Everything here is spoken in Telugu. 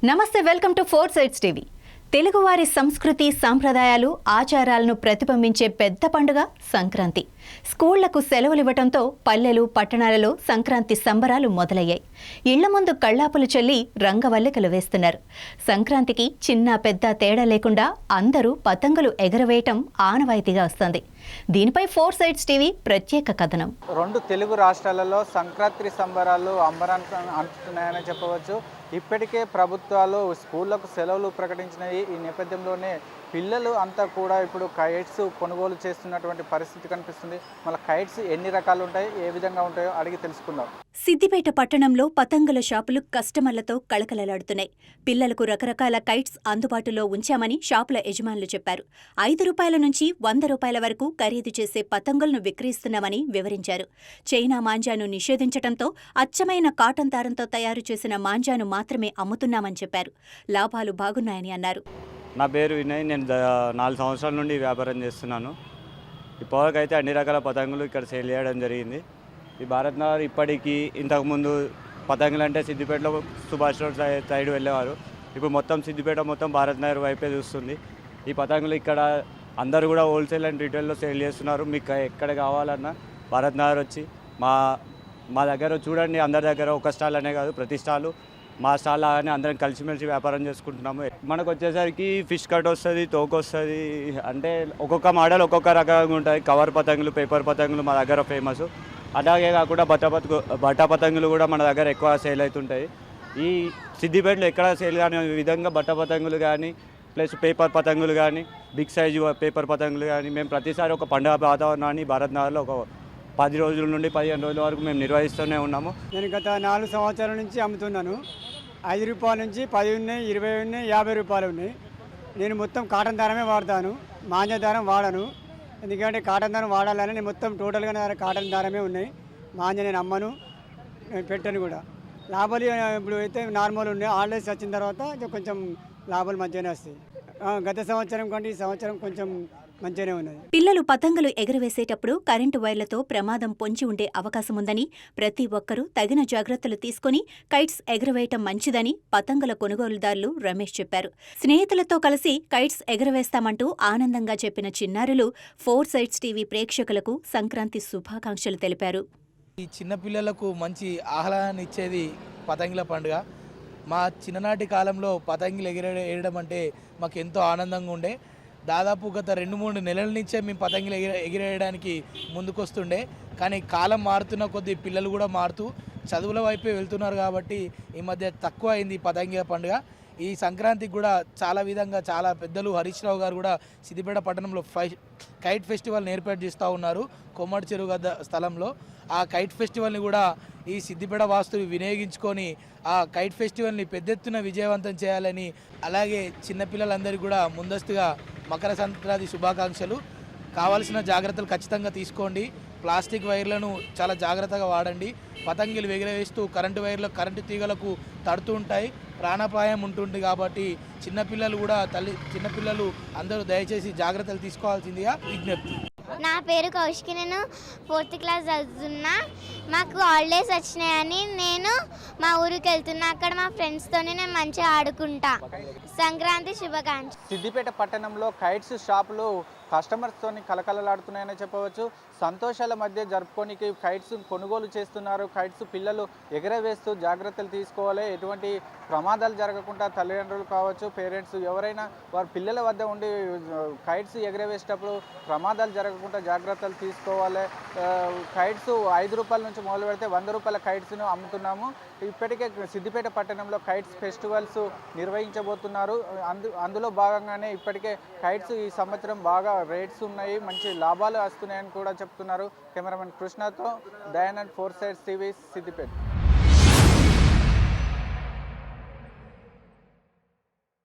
నమస్తే, welcome to four sides TV. తెలుగువారి సంస్కృతి సాంప్రదాయాలు ఆచారాలను ప్రతిబింబించే పెద్ద పండుగ సంక్రాంతి. స్కూళ్లకు సెలవులు ఇవ్వడంతో పల్లెలు పట్టణాలలో సంక్రాంతి సంబరాలు మొదలయ్యాయి. ఇళ్ల ముందు కళ్లాపులు చల్లి రంగవల్లికలు వేస్తున్నారు. సంక్రాంతికి చిన్న పెద్ద తేడా లేకుండా అందరూ పతంగులు ఎగరవేయటం ఆనవాయితీగా వస్తోంది. దీనిపై ఫోర్ సైడ్స్ టీవీ ప్రత్యేక కథనం. రెండు తెలుగు రాష్ట్రాలలో సంక్రాంతి సంబరాలు అంబరాన్ని అంటున్నాయని చెప్పవచ్చు. ఇప్పటికే ప్రభుత్వాలు స్కూళ్లకు సెలవులు ప్రకటించినాయి. ఈ నేపథ్యంలోనే పిల్లలు అంతా కూడా ఇప్పుడు కైట్స్ కొనుగోలు చేస్తున్నటువంటి పరిస్థితి కనిపిస్తుంది. మళ్ళీ కైట్స్ ఎన్ని రకాలు ఉంటాయి, ఏ విధంగా ఉంటాయో అడిగి తెలుసుకుందాం. సిద్దిపేట పట్టణంలో పతంగుల షాపులు కస్టమర్లతో కళకళలాడుతున్నాయి. పిల్లలకు రకరకాల కైట్స్ అందుబాటులో ఉంచామని షాపుల యజమానులు చెప్పారు. 5 రూపాయల నుంచి 100 రూపాయల వరకు ఖరీదు చేసే పతంగులను విక్రయిస్తున్నామని వివరించారు. చైనా మాంజాను నిషేధించడంతో అచ్చమైన కాటన్ దారంతో తయారు చేసిన మాంజాను మాత్రమే అమ్ముతున్నామని చెప్పారు. లాభాలు బాగున్నాయని అన్నారు. నా పేరు వినయ్. నేను 4 సంవత్సరాల నుండి వ్యాపారం చేస్తున్నాను. ఇప్పటికైతే అన్ని రకాల పతంగులు ఇక్కడ సేల్ చేయడం జరిగింది. ఈ భారత్ నగర్ ఇప్పటికీ ఇంతకుముందు పతంగులు అంటే సిద్దిపేటలో సుభాష్ రోడ్ సైడ్ వెళ్ళేవారు. ఇప్పుడు మొత్తం సిద్దిపేట మొత్తం భారత్ నగర్ వైపే చూస్తుంది. ఈ పతంగులు ఇక్కడ అందరూ కూడా హోల్సేల్ అండ్ రిటైల్లో సేల్ చేస్తున్నారు. మీకు ఎక్కడ కావాలన్నా భారత్ నగర్ వచ్చి మా దగ్గర చూడండి. అందరి దగ్గర ఒక స్టాల్ అనే కాదు, ప్రతి స్టాలు మా స్టాల్ లాగానే అందరం కలిసిమెలిసి వ్యాపారం చేసుకుంటున్నాము. మనకు వచ్చేసరికి ఫిష్ కట్ వస్తుంది, తోక వస్తుంది. అంటే ఒక్కొక్క మోడల్ ఒక్కొక్క రకంగా ఉంటుంది. కవర్ పతంగులు, పేపర్ పతంగులు మా దగ్గర ఫేమస్. అలాగే కాకుండా బట్ట పతంగులు కూడా మన దగ్గర ఎక్కువ సేల్ అవుతుంటాయి. ఈ సిద్దిపేటలో ఎక్కడ సేల్ కాని విధంగా బట్ట పతంగులు కానీ ప్లస్ పేపర్ పతంగులు కానీ బిగ్ సైజు పేపర్ పతంగులు కానీ మేము ప్రతిసారి ఒక పండుగ వాతావరణాన్ని భారత్ నగర్లో ఒక 10 రోజుల నుండి 15 రోజుల వరకు మేము నిర్వహిస్తూనే ఉన్నాము. నేను గత 4 సంవత్సరాల నుంచి అమ్ముతున్నాను. 5 రూపాయల నుంచి 10 ఉన్నాయి, 20 ఉన్నాయి, 50 రూపాయలు ఉన్నాయి. నేను మొత్తం కాటన్ దారమే వాడతాను, మాంజా దారం వాడను. ఎందుకంటే కాటన్ దారం వాడాలని నేను మొత్తం టోటల్గా కాటన్ దారమే ఉన్నాయి. మాంజా నేను అమ్మను, పెట్టను కూడా. లాభాలు ఇప్పుడు అయితే నార్మల్ ఉన్నాయి. హాలిడేస్ వచ్చిన తర్వాత కొంచెం లాభాలు మంచిగానే వస్తాయి. గత సంవత్సరం కంటే ఈ సంవత్సరం కొంచెం మంచిగానే ఉన్నది. పిల్లలు పతంగులు ఎగురవేసేటప్పుడు కరెంటు వైర్లతో ప్రమాదం పొంచి ఉండే అవకాశముందని, ప్రతి ఒక్కరూ తగిన జాగ్రత్తలు తీసుకుని కైట్స్ ఎగురవేయటం మంచిదని పతంగుల కొనుగోలుదారులు రమేష్ చెప్పారు. స్నేహితులతో కలిసి కైట్స్ ఎగురవేస్తామంటూ ఆనందంగా చెప్పిన చిన్నారులు ఫోర్ సైడ్స్ టీవీ ప్రేక్షకులకు సంక్రాంతి శుభాకాంక్షలు తెలిపారు. ఈ చిన్నపిల్లలకు మంచి ఆహ్లాదాన్ని ఇచ్చేది పతంగుల పండుగ. మా చిన్ననాటి కాలంలో పతంగులు ఎగిరేయడం అంటే మాకు ఎంతో ఆనందంగా ఉండే. దాదాపు గత 2-3 నెలల నుంచే మేము పతంగులు ఎగిరేయడానికి ముందుకొస్తుండే. కానీ కాలం మారుతున్న కొద్దీ పిల్లలు కూడా మారుతూ చదువుల వైపే వెళ్తున్నారు కాబట్టి ఈ మధ్య తక్కువ అయింది పతంగుల పండుగ. ఈ సంక్రాంతికి కూడా చాలా పెద్దలు హరీష్ రావు గారు కూడా సిద్దిపేట పట్టణంలో కైట్ ఫెస్టివల్ని ఏర్పాటు చేస్తూ ఉన్నారు. కొమ్మడి చెరువు గద్ద స్థలంలో ఆ కైట్ ఫెస్టివల్ని కూడా ఈ సిద్దిపేట వాస్తులు వినియోగించుకొని ఆ కైట్ ఫెస్టివల్ని పెద్ద ఎత్తున విజయవంతం చేయాలని, అలాగే చిన్నపిల్లలందరికీ కూడా ముందస్తుగా మకర సంక్రాంతి శుభాకాంక్షలు. కావాల్సిన జాగ్రత్తలు ఖచ్చితంగా తీసుకోండి. ప్లాస్టిక్ వైర్లను చాలా జాగ్రత్తగా వాడండి. పతంగులు ఎగిరవేస్తూ కరెంటు వైర్లు కరెంటు తీగలకు తడుతూ ఉంటాయి, ప్రాణాపాయం ఉంటుంది. కాబట్టి చిన్నపిల్లలు అందరూ దయచేసి జాగ్రత్తలు తీసుకోవాల్సిందిగా విజ్ఞప్తి. నా పేరు కౌశికి, నేను 4th క్లాస్ చదువుతున్నా. మాకు హాలిడేస్ వచ్చినాయని నేను మా ఊరికి వెళ్తున్నా. అక్కడ మా ఫ్రెండ్స్తో నేను మంచిగా ఆడుకుంటా. సంక్రాంతి శుభాకాంక్ష. సిద్దిపేట పట్టణంలో కైట్స్ షాపులు కస్టమర్స్తో కలకలలాడుతున్నాయని చెప్పవచ్చు. సంతోషాల మధ్య జరుపుకోనికి కైట్స్ కొనుగోలు చేస్తున్నారు. కైట్స్ పిల్లలు ఎగరవేస్తూ జాగ్రత్తలు తీసుకోవాలి. ఎటువంటి ప్రమాదాలు జరగకుండా తల్లిదండ్రులు కావచ్చు, పేరెంట్స్ ఎవరైనా వారి పిల్లల వద్ద ఉండి కైట్స్ ఎగరవేసేటప్పుడు ప్రమాదాలు జరగకుండా జాగ్రత్తలు తీసుకోవాలి. కైట్స్ 5 రూపాయల నుంచి మొదలు పెడితే 100 రూపాయల కైట్స్ను అమ్ముతున్నాము. ఇప్పటికే సిద్దిపేట పట్టణంలో కైట్స్ ఫెస్టివల్స్ నిర్వహించబోతున్నారు. అందులో భాగంగానే ఇప్పటికే కైట్స్ ఈ సంవత్సరం బాగా రేట్స్ ఉన్నాయి, మంచి లాభాలు వస్తున్నాయని కూడా చెప్తున్నారు. కెమెరామెన్ కృష్ణతో Dayanand, four sides TV, Siddipet.